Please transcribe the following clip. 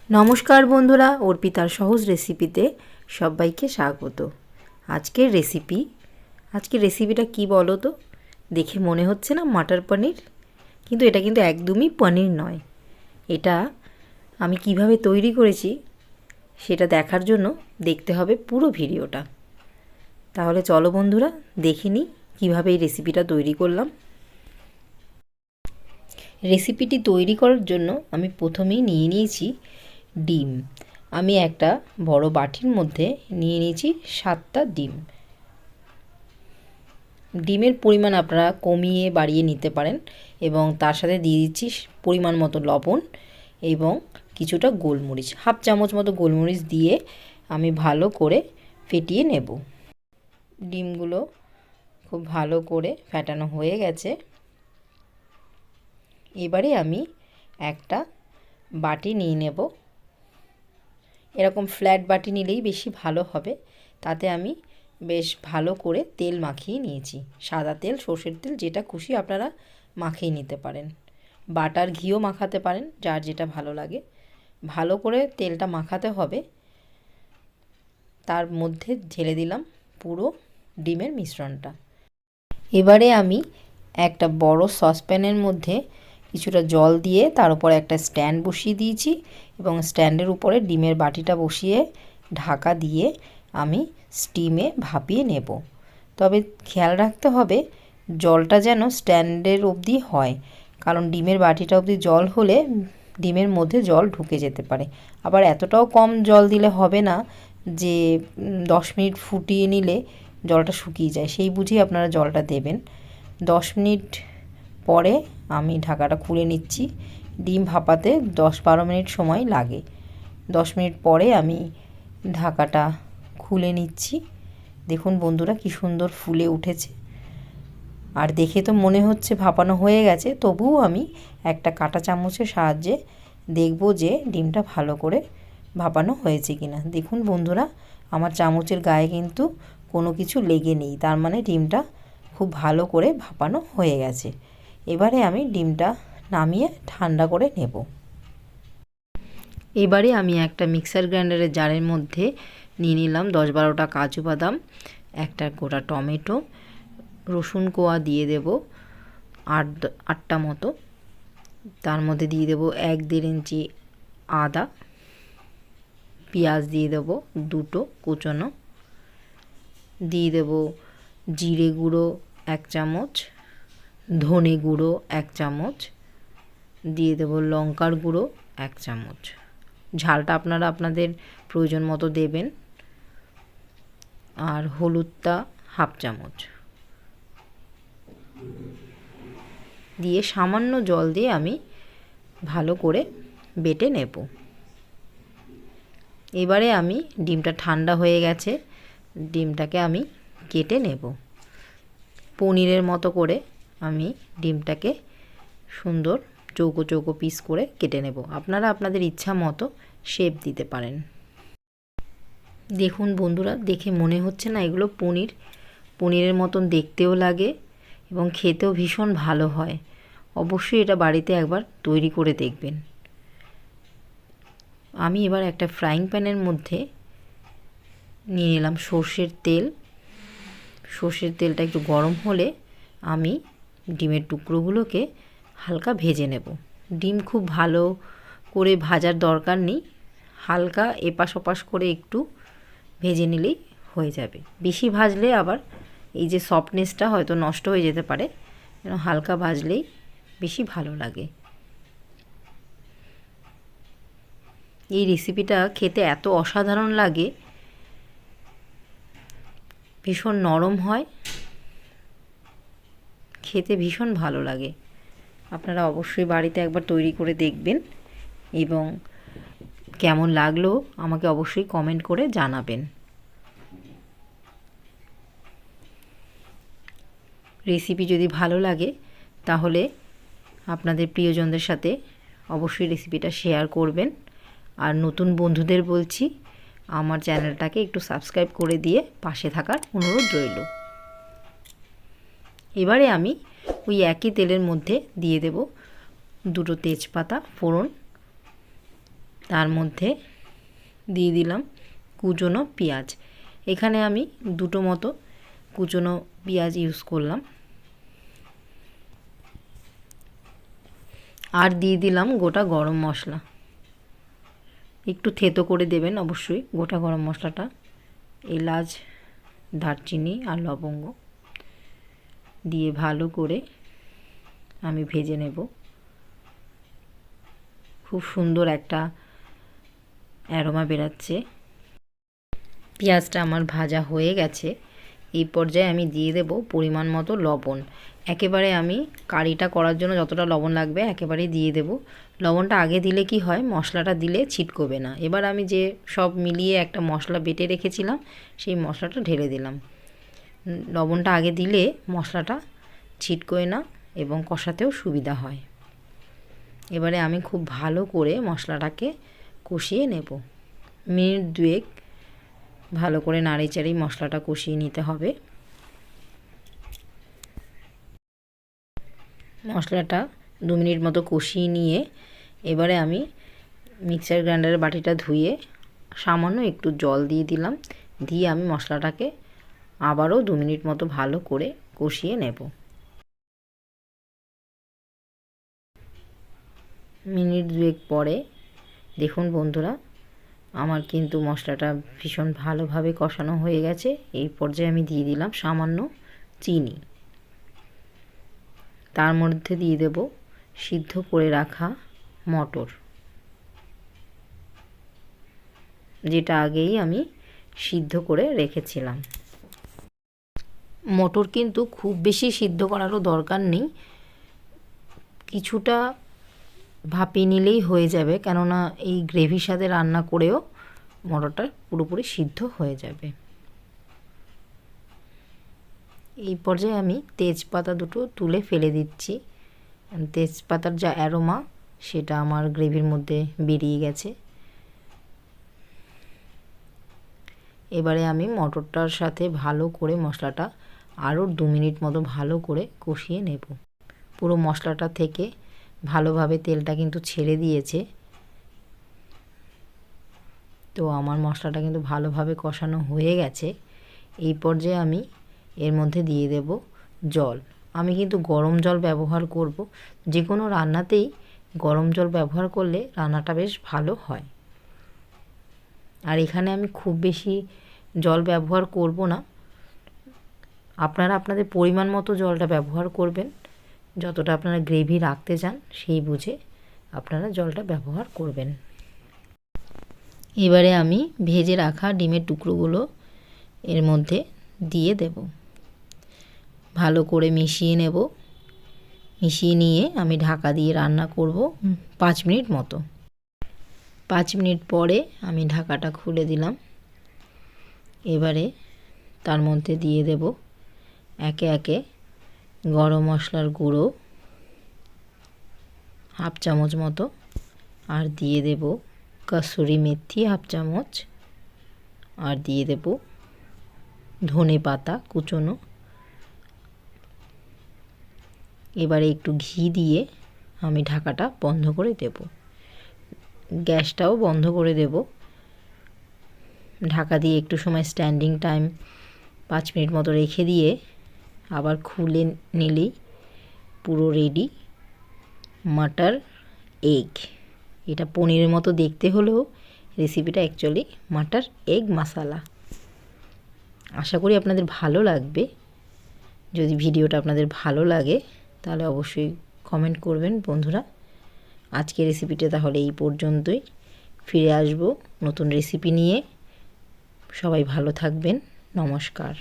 নমস্কার বন্ধুরা, অর্পিতার সহজ রেসিপিতে সবাইকে স্বাগত। আজকের রেসিপিটা কি বলো তো? দেখে মনে হচ্ছে না মাটার পনির, কিন্তু এটা কিন্তু একদমই পনির নয়। এটা আমি কিভাবে তৈরি করেছি সেটা দেখার জন্য দেখতে হবে পুরো ভিডিওটা। তাহলে চলো বন্ধুরা, দেখে নিই কীভাবে এই রেসিপিটা তৈরি করলাম। রেসিপিটি তৈরি করার জন্য আমি প্রথমেই নিয়ে নিয়েছি ডিম। আমি একটা বড় বাটির মধ্যে নিয়ে নিয়েছি 7টা ডিম। ডিমের পরিমাণ আপনারা কমিয়ে বাড়িয়ে নিতে পারেন এবং তার সাথে দিয়ে দিচ্ছি পরিমাণ মতো লবণ এবং কিছুটা গোলমরিচ, হাফ চামচ মতো গোলমরিচ দিয়ে আমি ভালো করে ফেটিয়ে নেব। ডিমগুলো খুব ভালো করে ফেটানো হয়ে গেছে। এবারে আমি একটা বাটি নিয়ে নেব। এরকম ফ্ল্যাট বাটি নিলেই বেশি ভালো হবে। তাতে আমি বেশ ভালো করে তেল মাখিয়ে নিয়েছি, সাদা তেল, সর্ষের তেল, যেটা খুশি আপনারা মাখিয়ে নিতে পারেন। বাটার ঘিও মাখাতে পারেন, যার যেটা ভালো লাগে। ভালো করে তেলটা মাখাতে হবে। তার মধ্যে ঢেলে দিলাম পুরো ডিমের মিশ্রণটা। এবারে আমি একটা বড় সসপ্যানের মধ্যে কিছুটা জল দিয়ে তার উপরে একটা স্ট্যান্ড বসিয়ে দিয়েছি এবং স্ট্যান্ডের উপরে ডিমের বাটিটা বসিয়ে ঢাকা দিয়ে আমি স্টিমে ভাপিয়ে নেব। তবে খেয়াল রাখতে হবে জলটা যেন স্ট্যান্ডের অবধি হয়, কারণ ডিমের বাটিটা অবধি জল হলে ডিমের মধ্যে জল ঢুকে যেতে পারে। আবার এতটাও কম জল দিলে হবে না যে 10 মিনিট ফুটিয়ে নিলে জলটা শুকিয়ে যায়, সেই বুঝেই আপনারা জলটা দেবেন। 10 মিনিট পরে আমি ঢাকাটা খুলে নিচ্ছি। ডিম ভাপাতে 10-12 মিনিট সময় লাগে। 10 মিনিট পরে আমি ঢাকাটা খুলে নিচ্ছি। দেখুন বন্ধুরা, কি সুন্দর ফুলে উঠেছে। আর দেখে তো মনে হচ্ছে ভাপানো হয়ে গেছে, তবুও আমি একটা কাঁটা চামচের সাহায্যে দেখব যে ডিমটা ভালো করে ভাপানো হয়েছে কিনা। দেখুন বন্ধুরা, আমার চামচের গায়ে কিন্তু কোনো কিছু লেগে নেই, তার মানে ডিমটা খুব ভালো করে ভাপানো হয়ে গেছে। এবারে আমি ডিমটা নামিয়ে ঠান্ডা করে নেব। এবারে আমি একটা মিক্সার গ্রাইন্ডারের জারের মধ্যে নিয়ে নিলাম 10-12টা কাজু বাদাম, একটা গোটা টমেটো, রসুন কোয়া দিয়ে দেব 8টা মতো। তার মধ্যে দিয়ে দেব 1-1.5 ইঞ্চি আদা, পেঁয়াজ দিয়ে দেব 2টো কুচনো, দিয়ে দেব জিরে গুঁড়ো 1 চামচ, ধনে গুঁড়ো 1 চামচ, দিয়ে দেব লঙ্কার গুঁড়ো 1 চামচ। ঝালটা আপনারা আপনাদের প্রয়োজন মতো দেবেন। আর হলুদটা হাফ চামচ দিয়ে সামান্য জল দিয়ে আমি ভালো করে বেটে নেব। এবারে আমি ডিমটা ঠান্ডা হয়ে গেছে, ডিমটাকে আমি কেটে নেব। পনিরের মতো করে আমি ডিমটাকে সুন্দর চৌকো চৌকো পিস করে কেটে নেব। আপনারা আপনাদের ইচ্ছা মতো শেপ দিতে পারেন। দেখুন বন্ধুরা, দেখে মনে হচ্ছে না এগুলো পনিরের মতন দেখতেও লাগে এবং খেতেও ভীষণ ভালো হয়। অবশ্যই এটা বাড়িতে একবার তৈরি করে দেখবেন। আমি এবার একটা ফ্রাইং প্যানের মধ্যে নিয়ে নিলাম সর্ষের তেল। সর্ষের তেলটা একটু গরম হলে আমি ডিমের টুকরোগুলোকে হালকা ভেজে নেব। ডিম খুব ভালো করে ভাজার দরকার নেই, হালকা এপাশ ওপাশ করে একটু ভেজে নিলেই হয়ে যাবে। বেশি ভাজলে আবার এই যে সফটনেসটা হয়তো নষ্ট হয়ে যেতে পারে, হালকা ভাজলেই বেশি ভালো লাগে। এই রেসিপিটা খেতে এত অসাধারণ লাগে, ভীষণ নরম হয়, খেতে ভীষণ ভালো লাগে। আপনারা অবশ্যই বাড়িতে একবার তৈরি করে দেখবেন এবং কেমন লাগলো আমাকে অবশ্যই কমেন্ট করে জানাবেন। রেসিপি যদি ভালো লাগে তাহলে আপনাদের প্রিয়জনদের সাথে অবশ্যই রেসিপিটা শেয়ার করবেন। আর নতুন বন্ধুদের বলছি, আমার চ্যানেলটাকে একটু সাবস্ক্রাইব করে দিয়ে পাশে থাকার অনুরোধ রইল। এবারে আমি ওই একই তেলের মধ্যে দিয়ে দেব 2টো তেজপাতা ফোড়ন তার মধ্যে দিয়ে দিলাম কুচনো পেঁয়াজ। এখানে আমি দুটো মতো কুচনো পেঁয়াজ ইউজ করলাম। আর দিয়ে দিলাম গোটা গরম মশলা, একটু থেতো করে দেবেন অবশ্যই গোটা গরম মশলাটা। এলাচ, দারচিনি আর লবঙ্গ দিয়ে ভালো করে আমি ভেজে নেব। খুব সুন্দর একটা অ্যারোমা বেরাচ্ছে। পেঁয়াজটা আমার ভাজা হয়ে গেছে। এই পর্যায়ে আমি দিয়ে দেব পরিমাণ মতো লবণ। একেবারে আমি কারিটা করার জন্য যতটা লবণ লাগবে একেবারেই দিয়ে দেব। লবণটা আগে দিলে কি হয়, মশলাটা দিলে ছিটকবে না। এবার আমি যে সব মিলিয়ে একটা মশলা বেটে রেখেছিলাম সেই মশলাটা ঢেলে দিলাম। লবণটা আগে দিলে মশলাটা ছিটকোয় না এবং কষাতেও সুবিধা হয়। এবারে আমি খুব ভালো করে মশলাটাকে কষিয়ে নেব। মিনিট দুয়েক ভালো করে নাড়িচাড়ি মশলাটা কষিয়ে নিতে হবে। মশলাটা 2 মিনিট মতো কষিয়ে নিয়ে এবারে আমি মিক্সার গ্রাইন্ডারের বাটিটা ধুয়ে সামান্য একটু জল দিয়ে দিলাম। দিয়ে আমি মশলাটাকে আবারও 2 মিনিট মতো ভালো করে কষিয়ে নেব। মিনিট দুয়েক পরে দেখুন বন্ধুরা, আমার কিন্তু মশলাটা ভীষণ ভালোভাবে কষানো হয়ে গেছে। এই পর্যায়ে আমি দিয়ে দিলাম সামান্য চিনি। তার মধ্যে দিয়ে দেব সিদ্ধ করে রাখা মটর, যেটা আগেই আমি সিদ্ধ করে রেখেছিলাম। মটর কিন্তু খুব বেশি সিদ্ধ করারও দরকার নেই, কিছুটা ভাপিয়ে নিলেই হয়ে যাবে, কেননা এই গ্রেভির সাথে রান্না করেও মটরটা পুরোপুরি সিদ্ধ হয়ে যাবে। এই পর্যায়ে আমি তেজপাতা দুটো তুলে ফেলে দিচ্ছি। তেজপাতার যা অ্যারোমা সেটা আমার গ্রেভির মধ্যে বেরিয়ে গেছে। এবারে আমি মটরটার সাথে ভালো করে মশলাটা আরও 2 মিনিট মতো ভালো করে কষিয়ে নেব। পুরো মশলাটা থেকে ভালোভাবে তেলটা কিন্তু ছেড়ে দিয়েছে। তো আমার মশলাটা কিন্তু ভালোভাবে কষানো হয়ে গেছে। এই পর্যায়ে আমি এর মধ্যে দিয়ে দেব জল। আমি কিন্তু গরম জল ব্যবহার করব। যে কোনো রান্নাতেই গরম জল ব্যবহার করলে রান্নাটা বেশ ভালো হয়। আর এখানে আমি খুব বেশি জল ব্যবহার করব না, আপনারা আপনাদের পরিমাণ মতো জলটা ব্যবহার করবেন। যতটা আপনারা গ্রেভি রাখতে চান সেই বুঝে আপনারা জলটা ব্যবহার করবেন। এবারে আমি ভেজে রাখা ডিমের টুকরোগুলো এর মধ্যে দিয়ে দেব। ভালো করে মিশিয়ে নেব। মিশিয়ে নিয়ে আমি ঢাকা দিয়ে রান্না করব 5 মিনিট মতো। 5 মিনিট পরে আমি ঢাকাটা খুলে দিলাম। এবারে তার মধ্যে দিয়ে দেব একে একে গরম মশলার গুঁড়ো হাফ চামচ মতো, আর দিয়ে দেব কসুরি মেথি হাফ চামচ, আর দিয়ে দেব ধনে পাতা কুচনো। এবারে একটু ঘি দিয়ে আমি ঢাকাটা বন্ধ করে দেব। গ্যাসটাও বন্ধ করে দেব। ঢাকা দিয়ে একটু সময় স্ট্যান্ডিং টাইম 5 মিনিট মতো রেখে দিয়ে আবার খুলে নিলেই পুরো রেডি মাটার এগ। এটা পনিরের মতো দেখতে হলেও রেসিপিটা অ্যাকচুয়ালি মাটার এগ মশলা। আশা করি আপনাদের ভালো লাগবে। যদি ভিডিওটা আপনাদের ভালো লাগে তাহলে অবশ্যই কমেন্ট করবেন বন্ধুরা। আজকের রেসিপিটা তাহলে এই পর্যন্তই। ফিরে আসব নতুন রেসিপি নিয়ে। সবাই ভালো থাকবেন। নমস্কার।